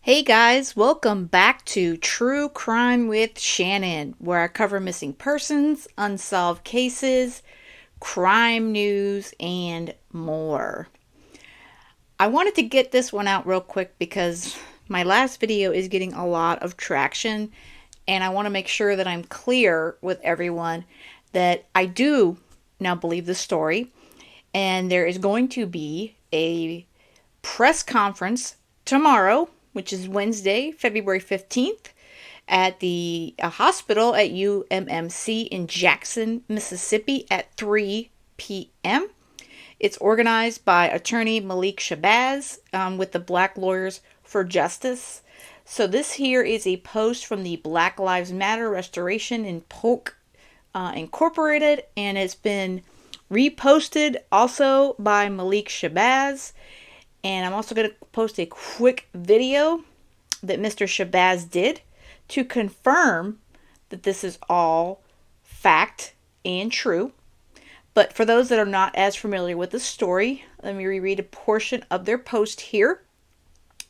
Hey guys, welcome back to True Crime with Shannon, where I cover missing persons, unsolved cases, crime news, and more. I wanted to get this one out real quick because my last video is getting a lot of traction, and I want to make sure that I'm clear with everyone that I do now believe the story, and there is going to be a press conference tomorrow, which is Wednesday, February 15th, at the hospital at UMMC in Jackson, Mississippi at 3 p.m. It's organized by attorney Malik Shabazz with the Black Lawyers for Justice. So this here is a post from the Black Lives Matter Restoration in Polk Incorporated, and it's been reposted also by Malik Shabazz. And I'm also going to post a quick video that Mr. Shabazz did to confirm that this is all fact and true. But for those that are not as familiar with the story, let me reread a portion of their post here.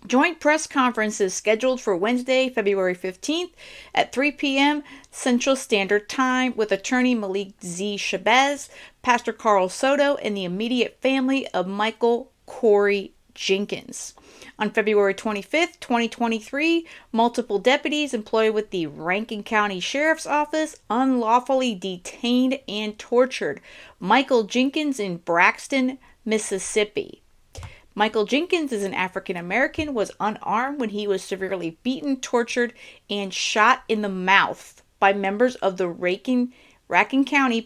Joint press conference is scheduled for Wednesday, February 15th at 3 p.m. Central Standard Time with attorney Malik Z. Shabazz, Pastor Carl Soto, and the immediate family of Micheal Corey Jenkins. On February 25th, 2023, multiple deputies employed with the Rankin County Sheriff's Office unlawfully detained and tortured Micheal Jenkins in Braxton, Mississippi. Micheal Jenkins is an African American, was unarmed when he was severely beaten, tortured, and shot in the mouth by members of the Rankin County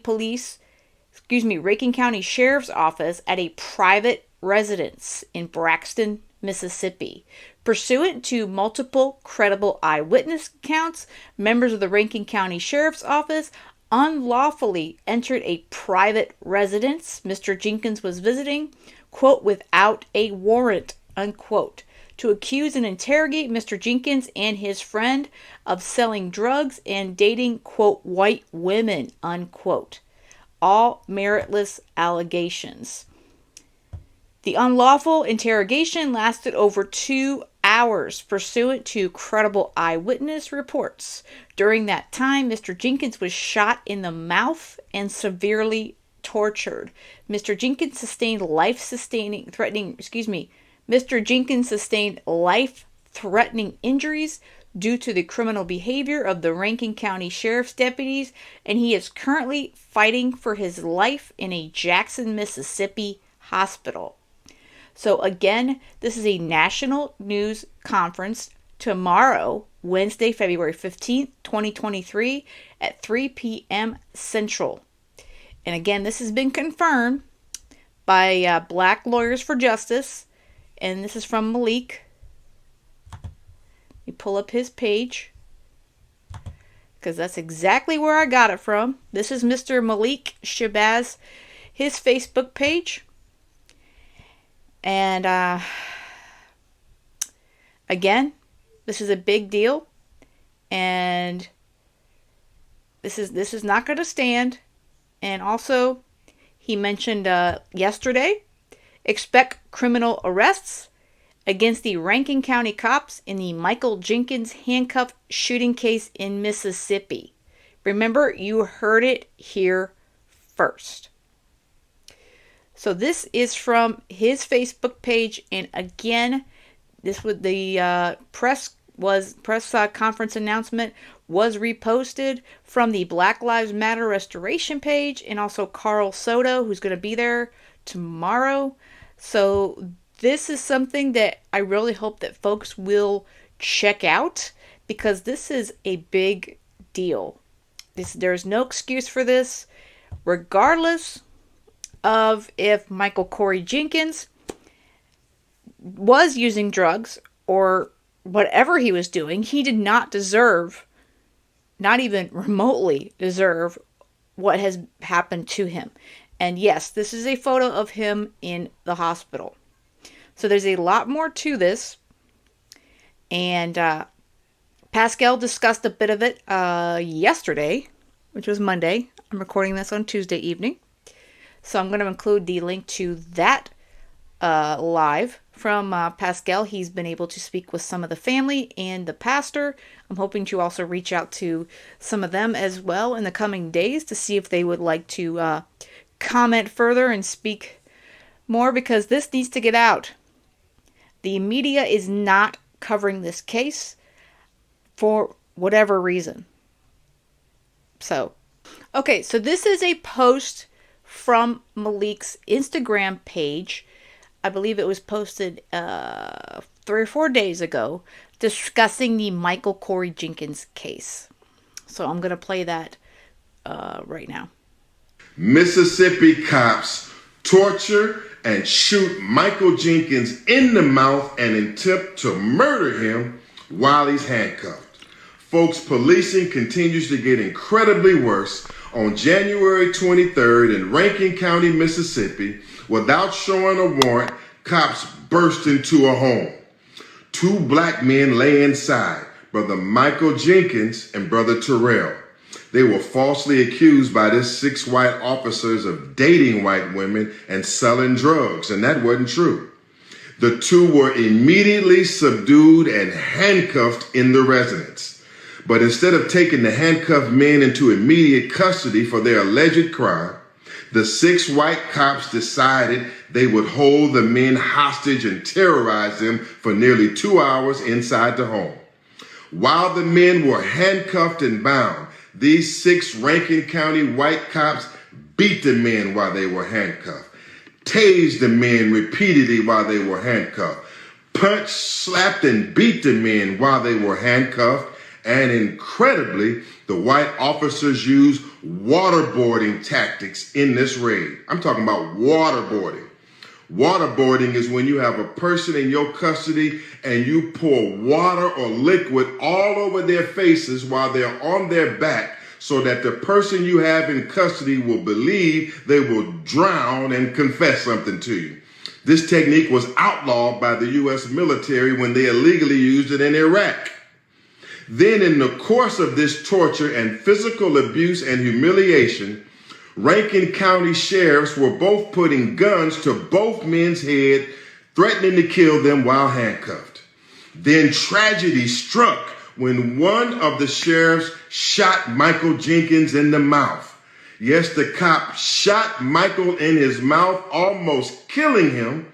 Sheriff's Office at a private residence in Braxton, Mississippi. Pursuant to multiple credible eyewitness accounts, members of the Rankin County Sheriff's Office unlawfully entered a private residence Mr. Jenkins was visiting, quote, without a warrant, unquote, to accuse and interrogate Mr. Jenkins and his friend of selling drugs and dating, quote, white women, unquote. All meritless allegations. The unlawful interrogation lasted over 2 hours, pursuant to credible eyewitness reports. During that time, Mr. Jenkins was shot in the mouth and severely tortured. Mr. Jenkins sustained life-threatening injuries due to the criminal behavior of the Rankin County Sheriff's deputies, and he is currently fighting for his life in a Jackson, Mississippi hospital. So again, this is a national news conference tomorrow, Wednesday, February 15th, 2023 at 3 p.m. Central. And again, this has been confirmed by Black Lawyers for Justice, and this is from Malik. Let me pull up his page, because that's exactly where I got it from. This is Mr. Malik Shabazz, his Facebook page. And again, this is a big deal, and this is not going to stand. And also, he mentioned yesterday, expect criminal arrests against the Rankin County cops in the Micheal Jenkins handcuff shooting case in Mississippi. Remember, you heard it here first. So this is from his Facebook page, and again, this was the press conference announcement was reposted from the Black Lives Matter Restoration page, and also Carl Soto, who's going to be there tomorrow. So this is something that I really hope that folks will check out, because this is a big deal. There's no excuse for this, regardless of if Micheal Corey Jenkins was using drugs or whatever he was doing. He did not deserve, not even remotely deserve, what has happened to him. And yes, this is a photo of him in the hospital. So there's a lot more to this. And Pascal discussed a bit of it yesterday, which was Monday. I'm recording this on Tuesday evening. So I'm going to include the link to that live from Pascal. He's been able to speak with some of the family and the pastor. I'm hoping to also reach out to some of them as well in the coming days to see if they would like to comment further and speak more, because this needs to get out. The media is not covering this case for whatever reason. So this is a post from Malik's Instagram page. I believe it was posted 3 or 4 days ago, discussing the Micheal Corey Jenkins case. So I'm going to play that right now. Mississippi cops torture and shoot Micheal Jenkins in the mouth and attempt to murder him while he's handcuffed. Folks, policing continues to get incredibly worse. On January 23rd in Rankin County, Mississippi, without showing a warrant, cops burst into a home. 2 black men lay inside, Brother Micheal Jenkins and Brother Terrell. They were falsely accused by the 6 white officers of dating white women and selling drugs, and that wasn't true. The 2 were immediately subdued and handcuffed in the residence. But instead of taking the handcuffed men into immediate custody for their alleged crime, the 6 white cops decided they would hold the men hostage and terrorize them for nearly 2 hours inside the home. While the men were handcuffed and bound, these 6 Rankin County white cops beat the men while they were handcuffed, tased the men repeatedly while they were handcuffed, punched, slapped, and beat the men while they were handcuffed, and incredibly, the white officers used waterboarding tactics in this raid. I'm talking about waterboarding. Waterboarding is when you have a person in your custody and you pour water or liquid all over their faces while they're on their back, so that the person you have in custody will believe they will drown and confess something to you. This technique was outlawed by the U.S. military when they illegally used it in Iraq. Then, in the course of this torture and physical abuse and humiliation, Rankin County sheriffs were both putting guns to both men's heads, threatening to kill them while handcuffed. Then tragedy struck when one of the sheriffs shot Micheal Jenkins in the mouth. Yes, the cop shot Micheal in his mouth, almost killing him,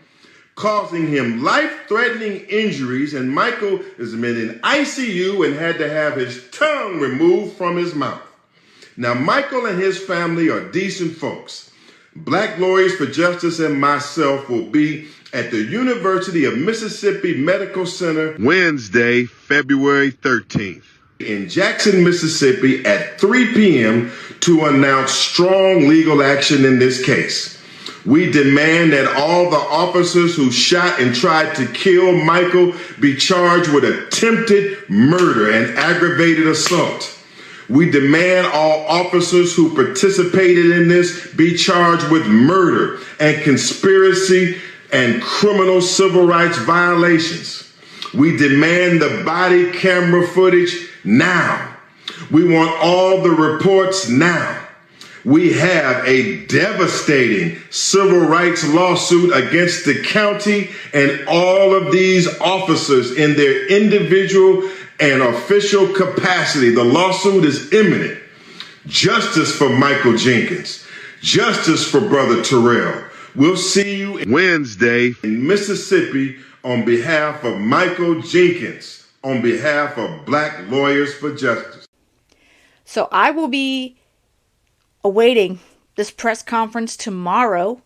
causing him life-threatening injuries, and Micheal is in ICU and had to have his tongue removed from his mouth. Now, Micheal and his family are decent folks. Black Lawyers for Justice and myself will be at the University of Mississippi Medical Center Wednesday, February 13th in Jackson, Mississippi at 3 p.m. to announce strong legal action in this case. We demand that all the officers who shot and tried to kill Micheal be charged with attempted murder and aggravated assault. We demand all officers who participated in this be charged with murder and conspiracy and criminal civil rights violations. We demand the body camera footage now. We want all the reports now. We have a devastating civil rights lawsuit against the county and all of these officers in their individual and official capacity. The lawsuit is imminent. Justice for Micheal Jenkins. Justice for Brother Terrell. We'll see you Wednesday in Mississippi on behalf of Micheal Jenkins, on behalf of Black Lawyers for Justice. So I will be awaiting this press conference tomorrow,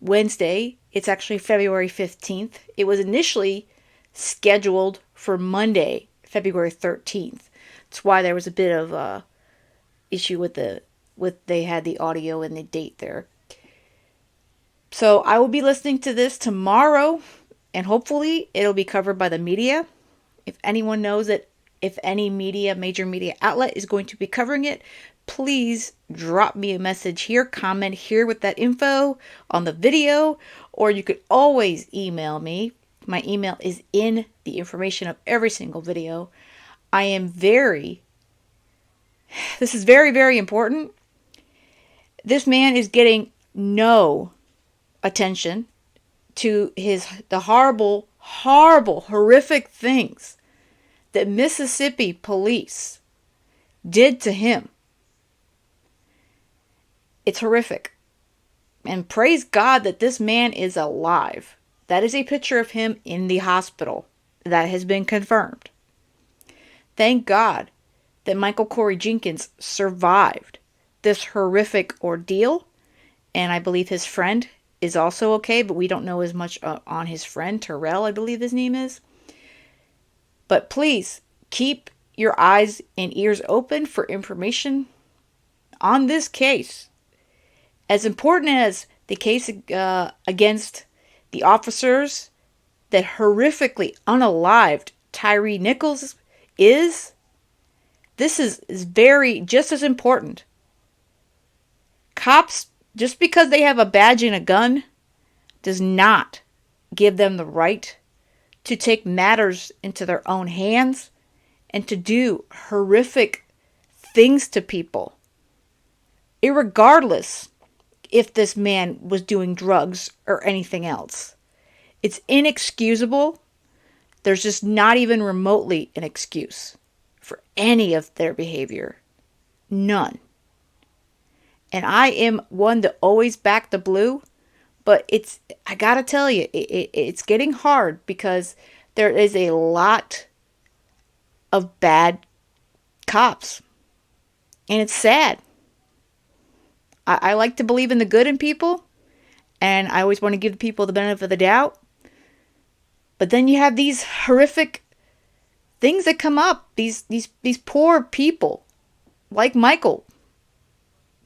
Wednesday. It's actually February 15th. It was initially scheduled for Monday, February 13th. That's why there was a bit of a issue with they had the audio and the date there. So I will be listening to this tomorrow, and hopefully it'll be covered by the media. If anyone knows that, if any major media outlet is going to be covering it, please drop me a message here, comment here with that info on the video, or you could always email me. My email is in the information of every single video. This is very, very important. This man is getting no attention to the horrible horrible, horrific things that Mississippi police did to him. It's horrific. And praise God that this man is alive. That is a picture of him in the hospital. That has been confirmed. Thank God that Micheal Corey Jenkins survived this horrific ordeal. And I believe his friend is also okay, but we don't know as much on his friend, Terrell, I believe his name is. But please keep your eyes and ears open for information on this case. As important as the case against the officers that horrifically unalived Tyree Nichols is, this is very, just as important. Cops, just because they have a badge and a gun, does not give them the right to take matters into their own hands and to do horrific things to people. Irregardless if this man was doing drugs or anything else. It's inexcusable. There's just not even remotely an excuse for any of their behavior. None. And I am one to always back the blue, but I gotta tell you, it's getting hard because there is a lot of bad cops. And it's sad. I like to believe in the good in people, and I always want to give people the benefit of the doubt. But then you have these horrific things that come up. These poor people, like Micheal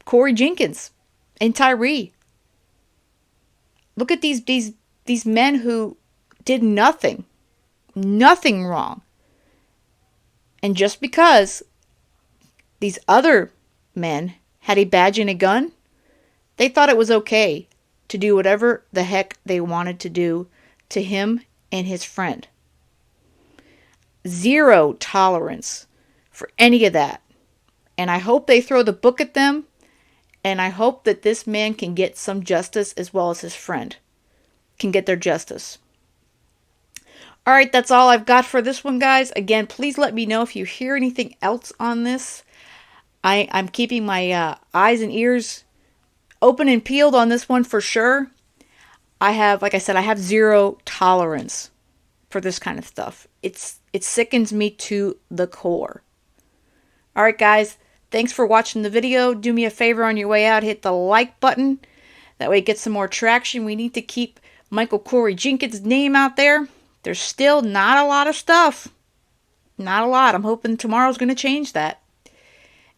Corey Jenkins and Tyree. Look at these men who did nothing wrong. And just because these other men had a badge and a gun, they thought it was okay to do whatever the heck they wanted to do to him and his friend. Zero tolerance for any of that. And I hope they throw the book at them. And I hope that this man can get some justice as well as his friend can get their justice. All right, that's all I've got for this one, guys. Again, please let me know if you hear anything else on this. I'm keeping my eyes and ears open and peeled on this one for sure. Like I said, I have zero tolerance for this kind of stuff. It sickens me to the core. All right, guys. Thanks for watching the video. Do me a favor on your way out. Hit the like button. That way it gets some more traction. We need to keep Micheal Corey Jenkins' name out there. There's still not a lot of stuff. Not a lot. I'm hoping tomorrow's going to change that.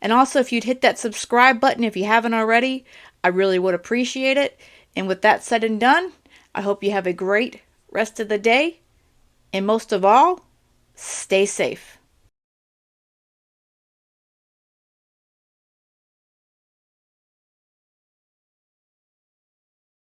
And also, if you'd hit that subscribe button if you haven't already, I really would appreciate it. And with that said and done, I hope you have a great rest of the day. And most of all, stay safe.